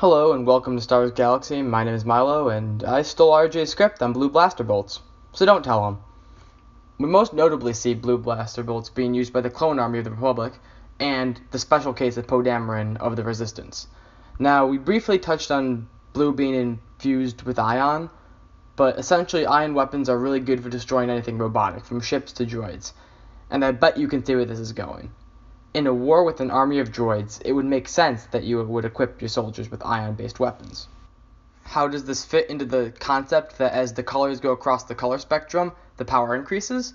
Hello and welcome to Star Wars Galaxy. My name is Milo and I stole RJ's script on blue blaster bolts, so don't tell him. We most notably see blue blaster bolts being used by the clone army of the Republic and the special case of Poe Dameron of the Resistance. Now, we briefly touched on blue being infused with ion, but essentially ion weapons are really good for destroying anything robotic, from ships to droids, and I bet you can see where this is going. In a war with an army of droids, it would make sense that you would equip your soldiers with ion-based weapons. How does this fit into the concept that as the colors go across the color spectrum, the power increases?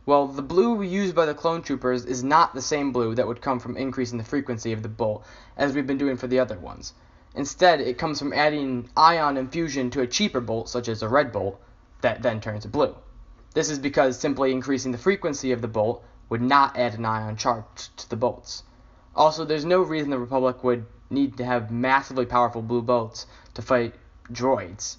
Well, the blue used by the clone troopers is not the same blue that would come from increasing the frequency of the bolt, as we've been doing for the other ones. Instead, it comes from adding ion infusion to a cheaper bolt, such as a red bolt, that then turns blue. This is because simply increasing the frequency of the bolt would not add an ion charge to the bolts. Also, there's no reason the Republic would need to have massively powerful blue bolts to fight droids.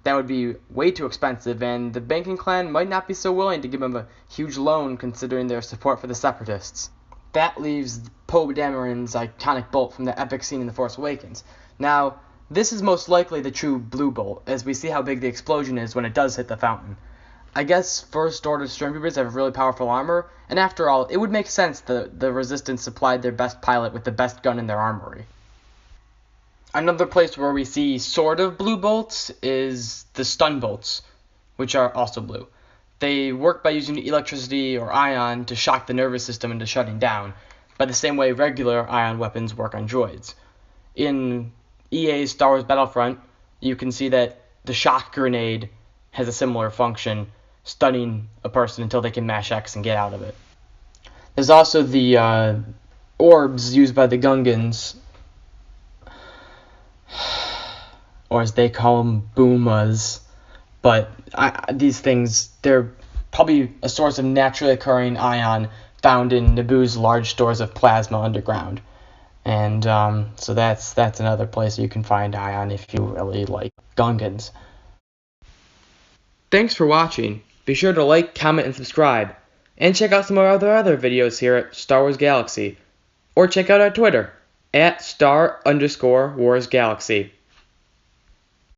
That would be way too expensive, and the banking clan might not be so willing to give them a huge loan considering their support for the Separatists. That leaves Poe Dameron's iconic bolt from the epic scene in The Force Awakens. Now, this is most likely the true blue bolt, as we see how big the explosion is when it does hit the fountain. I guess First Order Stormtroopers have really powerful armor, and after all, it would make sense that the Resistance supplied their best pilot with the best gun in their armory. Another place where we see sort of blue bolts is the stun bolts, which are also blue. They work by using electricity or ion to shock the nervous system into shutting down, by the same way regular ion weapons work on droids. In EA's Star Wars Battlefront, you can see that the shock grenade has a similar function, stunning a person until they can mash X and get out of it. There's also the orbs used by the Gungans, or as they call them, boomas. But these things, they're probably a source of naturally occurring ion found in Naboo's large stores of plasma underground. And so that's another place you can find ion if you really like Gungans. Thanks for watching. Be sure to like, comment, and subscribe. And check out some of our other videos here at Star Wars Galaxy. Or check out our Twitter, @Star_Wars Galaxy.